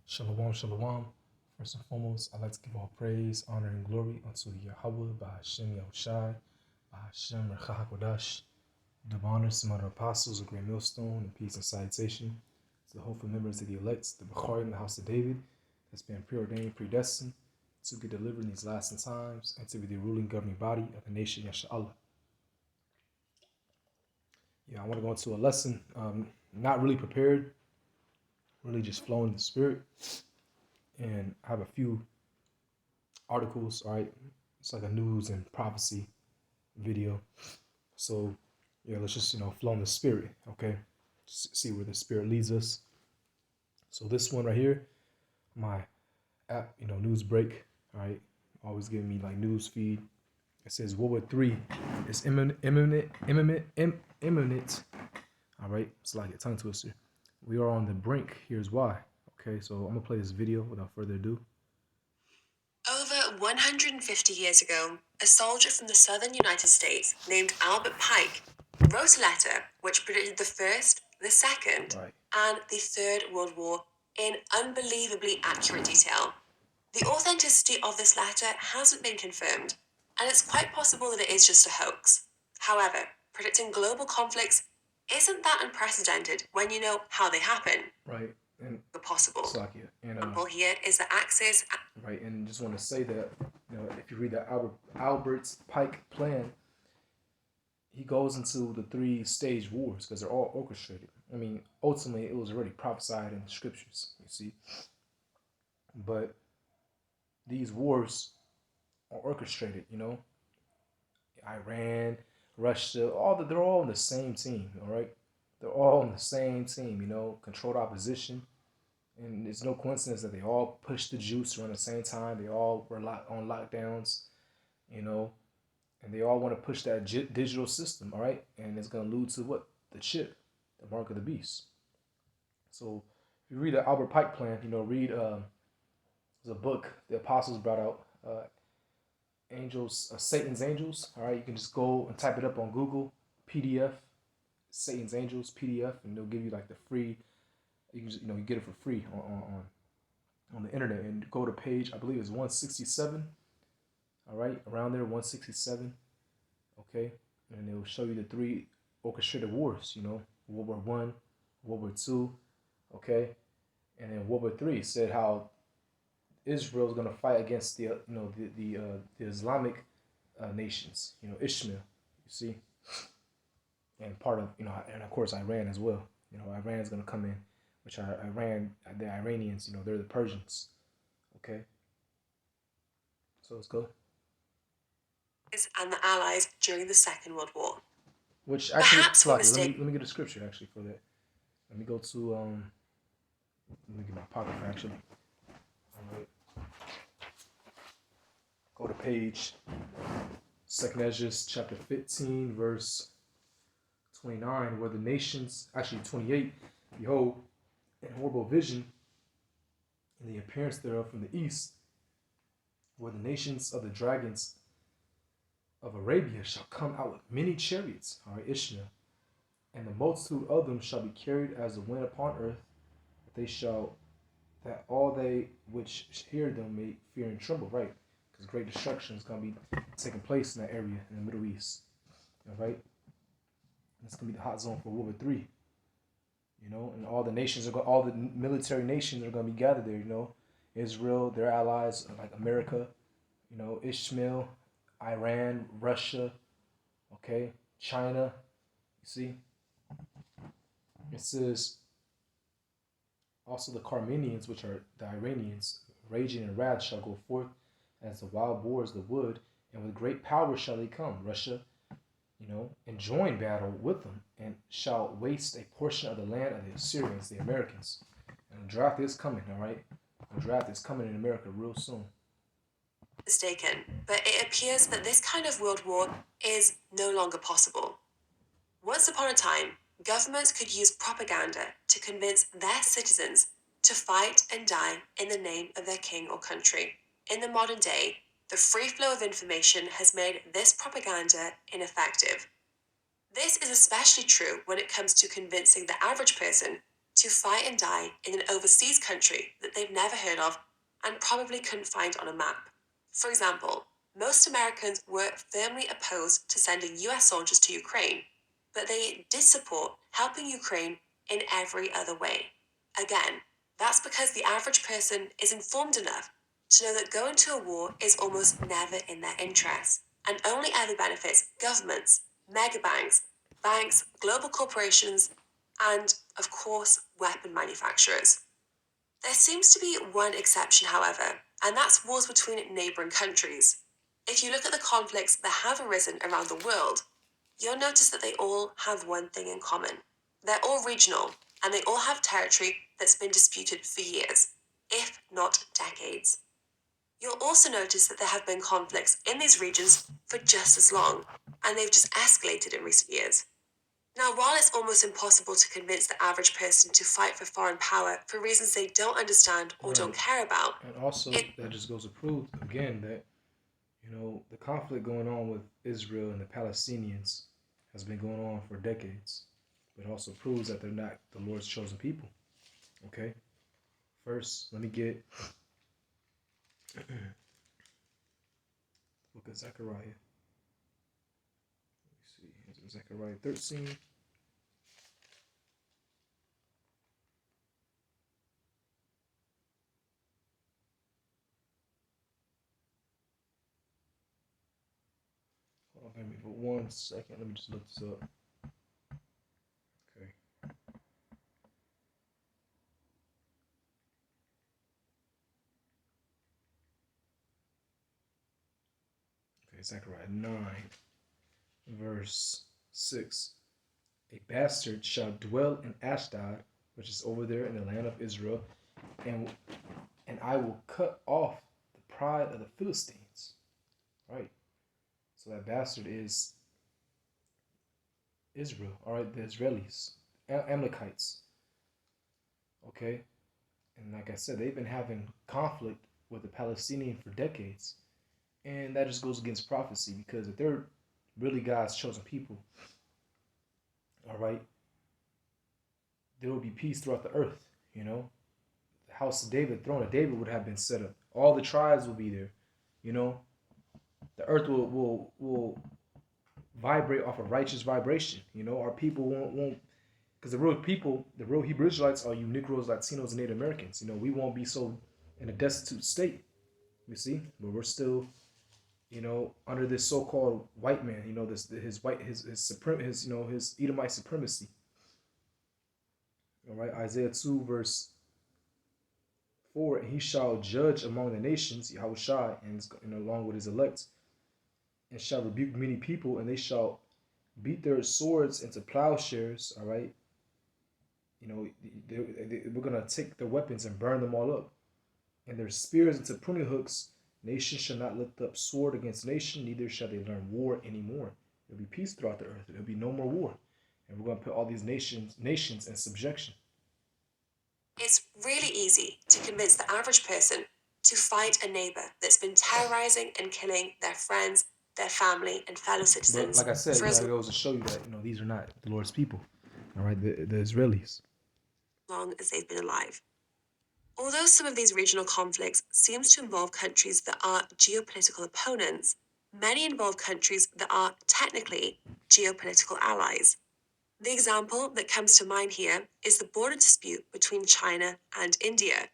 Shalom, shalom. First and foremost, I'd like to give all praise, honor, and glory unto Yahweh, by Hashem Yahushai, by Hashem Rechahakodash. Double honor to my apostles, a great millstone, and peace and salutation to the hopeful members of the elect, the Bechar in the house of David, that's been preordained, predestined to get delivered in these last times, and to be the ruling governing body of the nation, Yasha'Allah. I want to go into a lesson, not really prepared, really just flowing in the spirit. And I have a few articles, all right? It's like a news and prophecy video. So, let's just, flow in the spirit, okay? Just see where the spirit leads us. So this one right here, my app, news break, all right? Always giving me like news feed. It says WW3 is imminent. All right, it's like a tongue twister. We are on the brink. Here's why. Okay, so I'm gonna play this video without further ado. Over 150 years ago, a soldier from the southern United States named Albert Pike wrote a letter which predicted the First, the Second, and the Third World War in unbelievably accurate detail. The authenticity of this letter hasn't been confirmed, and it's quite possible that it is just a hoax. However, predicting global conflicts isn't that unprecedented when you know how they happen. Right. And the possible. Slakia. And example here is the axis. Right, and just want to say that if you read the Albert's Pike plan, he goes into the 3-stage wars because they're all orchestrated. I mean, ultimately, it was already prophesied in the scriptures. You see, but these wars are orchestrated. Iran, Russia, they're all on the same team. All right, they're all on the same team. Controlled opposition. And it's no coincidence that they all pushed the juice around the same time. They all were on lockdowns, and they all want to push that digital system, all right? And it's going to allude to what? The chip, the mark of the beast. So if you read the Albert Pike plan, read there's a book the apostles brought out, Satan's Angels, all right? You can just go and type it up on Google, PDF, Satan's Angels, PDF, and they'll give you like the free. You can just, you get it for free on the internet, and go to page, I believe it's 167. All right, around there, 167. Okay, and it will show you the 3 orchestrated wars. World War One, World War Two. Okay, and then World War Three said how Israel is going to fight against the Islamic nations. Ishmael. You see, and part of and of course Iran as well. Iran is going to come in, which are the Iranians, they're the Persians. Okay? So let's go. And the Allies during the Second World War. Which actually, let me get a scripture actually for that. Let me go to let me get my pocket actually. All right. Go to page 2nd Ezra chapter 15, verse 29, where the nations, actually 28, behold, in horrible vision, in the appearance thereof from the east, where the nations of the dragons of Arabia shall come out with many chariots, all right, Ishmael, and the multitude of them shall be carried as the wind upon earth, that all they which hear them may fear and tremble, right? Because great destruction is going to be taking place in that area in the Middle East, all right? And it's going to be the hot zone for World War III. And all the military nations are going to be gathered there. Israel, their allies like America, Ishmael, Iran, Russia, okay, China. You see, it says also the Carmenians, which are the Iranians, raging in wrath shall go forth as the wild boars the wood, and with great power shall they come. Russia, and join battle with them, and shall waste a portion of the land of the Assyrians, the Americans. And the draft is coming, all right? The draft is coming in America real soon. Mistaken, but it appears that this kind of world war is no longer possible. Once upon a time, governments could use propaganda to convince their citizens to fight and die in the name of their king or country. In the modern day, the free flow of information has made this propaganda ineffective. This is especially true when it comes to convincing the average person to fight and die in an overseas country that they've never heard of and probably couldn't find on a map. For example, most Americans were firmly opposed to sending US soldiers to Ukraine, but they did support helping Ukraine in every other way. Again, that's because the average person is informed enough to know that going to a war is almost never in their interest and only ever benefits governments, mega banks, global corporations, and, of course, weapon manufacturers. There seems to be one exception, however, and that's wars between neighbouring countries. If you look at the conflicts that have arisen around the world, you'll notice that they all have one thing in common. They're all regional, and they all have territory that's been disputed for years, if not decades. You'll also notice that there have been conflicts in these regions for just as long, and they've just escalated in recent years. Now, while it's almost impossible to convince the average person to fight for foreign power for reasons they don't understand or don't care about, and also that just goes to prove again that the conflict going on with Israel and the Palestinians has been going on for decades, but also proves that they're not the Lord's chosen people. Okay, first let me get book of Zechariah. Let me see. Here's Zechariah 13. Hold on, give me for 1 second. Let me just look this up. Okay. Okay, Zechariah 9, verse 6. A bastard shall dwell in Ashdod, which is over there in the land of Israel, and I will cut off the pride of the Philistines. Right. So that bastard is Israel. All right, the Israelis, Amalekites. Okay, and like I said, they've been having conflict with the Palestinian for decades, and that just goes against prophecy because if they're really God's chosen people, all right, there will be peace throughout the earth. The house of David, the throne of David would have been set up. All the tribes will be there. The earth will vibrate off a righteous vibration. Our people won't because the real Hebrew Israelites are you Negroes, Latinos, and Native Americans. We won't be so in a destitute state. You see, but we're still, under this so-called white man. His Edomite supremacy. All right, Isaiah 2 verse 4, and he shall judge among the nations, Yahushua, and along with his elect, and shall rebuke many people, and they shall beat their swords into plowshares. All right, we're gonna take their weapons and burn them all up, and their spears into pruning hooks. Nation shall not lift up sword against nation, neither shall they learn war anymore. There'll be peace throughout the earth. There'll be no more war, and we're gonna put all these nations in subjection. It's really easy to convince the average person to fight a neighbor that's been terrorizing and killing their friends, their family, and fellow citizens. But like I said, it goes to show you that these are not the Lord's people. All right, the Israelis. Long as they've been alive. Although some of these regional conflicts seems to involve countries that are geopolitical opponents, many involve countries that are technically geopolitical allies. The example that comes to mind here is the border dispute between China and India,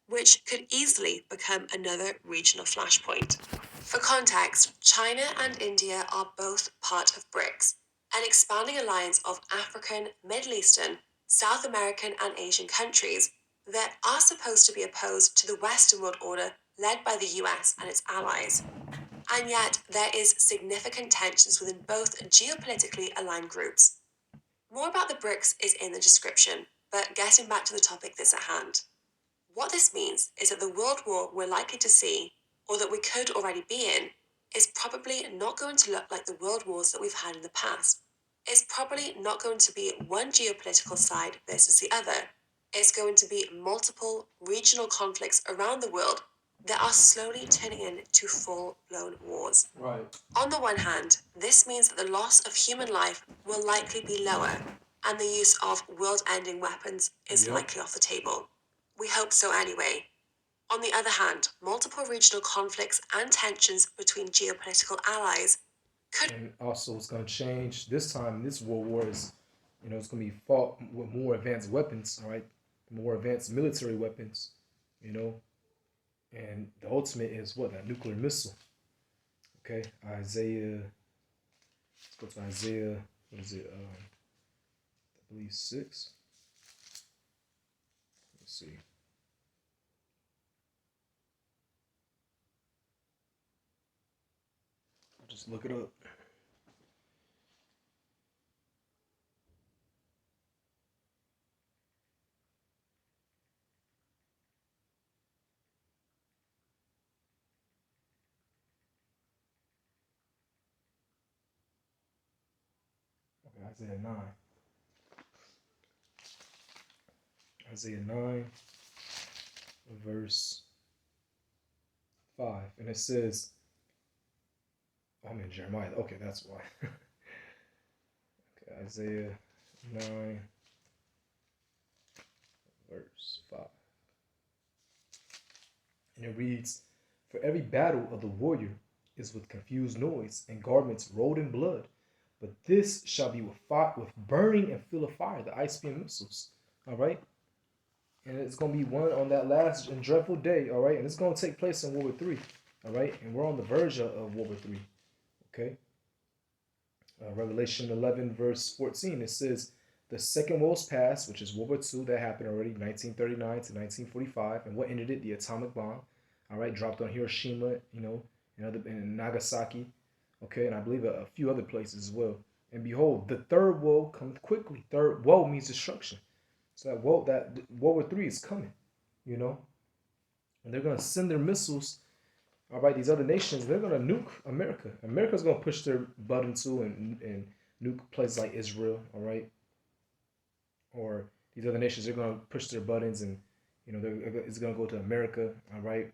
which could easily become another regional flashpoint. For context, China and India are both part of BRICS, an expanding alliance of African, Middle Eastern, South American, and Asian countries that are supposed to be opposed to the Western world order led by the US and its allies. And yet, there is significant tensions within both geopolitically aligned groups. More about the BRICS is in the description, but getting back to the topic that's at hand. What this means is that the world war we're likely to see, or that we could already be in, is probably not going to look like the world wars that we've had in the past. It's probably not going to be one geopolitical side versus the other. It's going to be multiple regional conflicts around the world that are slowly turning into full-blown wars. Right. On the one hand, this means that the loss of human life will likely be lower, and the use of world-ending weapons is likely off the table. We hope so anyway. On the other hand, multiple regional conflicts and tensions between geopolitical allies could. And also, it's going to change this time. This world war is, it's going to be fought with more advanced weapons. All right, more advanced military weapons. You know, and the ultimate is what, that nuclear missile. Okay, Isaiah. Let's go to Isaiah. What is it? I believe 6. Let's see. I'll just look it up. Okay, Isaiah 9. Isaiah 9, verse 5. And it says, oh, I'm in Jeremiah. Okay, that's why. Okay, Isaiah 9, verse 5. And it reads, for every battle of the warrior is with confused noise and garments rolled in blood. But this shall be with fire, with burning and fuel of fire, the ICBM missiles. All right? And it's going to be one on that last and dreadful day. All right? And it's going to take place in World War III. All right? And we're on the verge of World War III. Okay? Revelation 11, verse 14, it says, the second world's past, which is World War II, that happened already, 1939 to 1945. And what ended it? The atomic bomb. All right? Dropped on Hiroshima, and Nagasaki. Okay? And I believe a few other places as well. And behold, the third woe cometh quickly. Third woe means destruction. So that World War III is coming, And they're going to send their missiles. All right, these other nations, they're going to nuke America. America's going to push their button too and nuke places like Israel, all right? Or these other nations, they're going to push their buttons and, it's going to go to America, all right?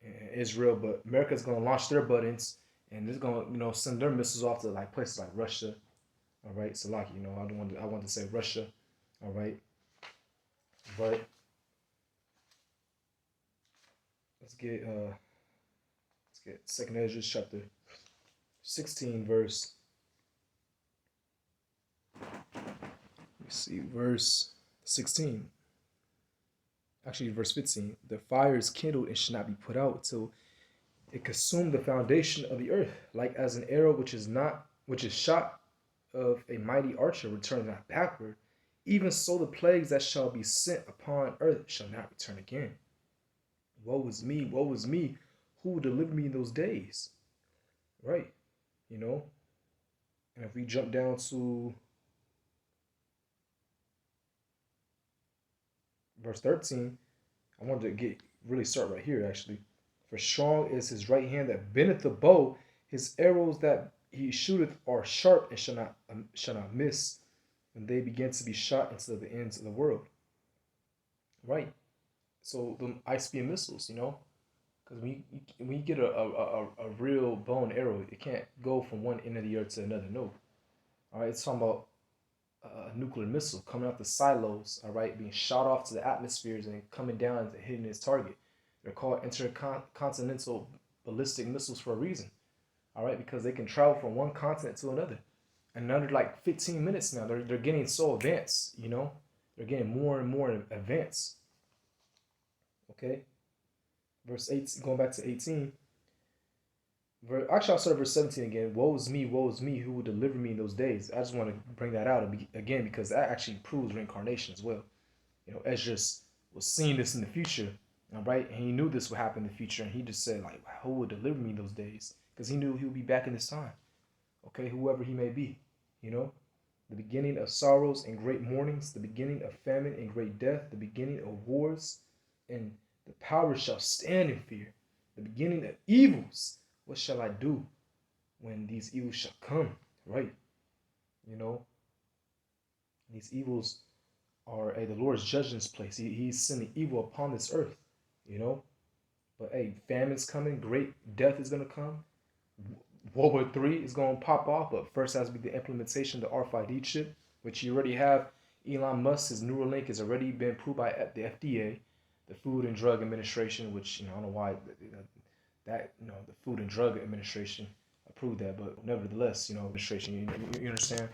And Israel, but America's going to launch their buttons and it's going to, send their missiles off to like places like Russia, all right? So like, I want to say Russia, all right? But let's get 2nd Ezra chapter 16, verse. Let's see, verse 16. Actually, verse 15. The fire is kindled and should not be put out till it consume the foundation of the earth, like as an arrow which is shot of a mighty archer, return not backward. Even so, the plagues that shall be sent upon earth shall not return again. Woe is me, woe is me. Who will deliver me in those days? Right, And if we jump down to verse 13, I wanted to really start right here actually. For strong is his right hand that bendeth the bow, his arrows that he shooteth are sharp and shall not miss, and they begin to be shot into the ends of the world. Right. So the ICBM missiles, because when you get a real bow and arrow, it can't go from one end of the earth to another. No. All right, it's talking about a nuclear missile coming out the silos, all right, being shot off to the atmospheres and coming down and hitting its target. They're called intercontinental ballistic missiles for a reason, all right, because they can travel from one continent to another. And under like 15 minutes now, they're getting so advanced, They're getting more and more advanced. Okay? Verse 8, going back to 18. Actually, I'll start verse 17 again. Woe is me, who will deliver me in those days? I just want to bring that out again because that actually proves reincarnation as well. Ezra was seeing this in the future, right? And he knew this would happen in the future, and he just said, like, who will deliver me in those days? Because he knew he would be back in this time. Okay, whoever he may be, The beginning of sorrows and great mournings, the beginning of famine and great death, the beginning of wars, and the power shall stand in fear. The beginning of evils. What shall I do when these evils shall come? Right? These evils are, the Lord's judging this place. He's sending evil upon this earth, But famine's coming, great death is going to come. World War III is going to pop off, but first has to be the implementation of the RFID chip, which you already have. Elon Musk's Neuralink has already been approved by the FDA, the Food and Drug Administration, which I don't know why the Food and Drug Administration approved that, but nevertheless, administration. You understand?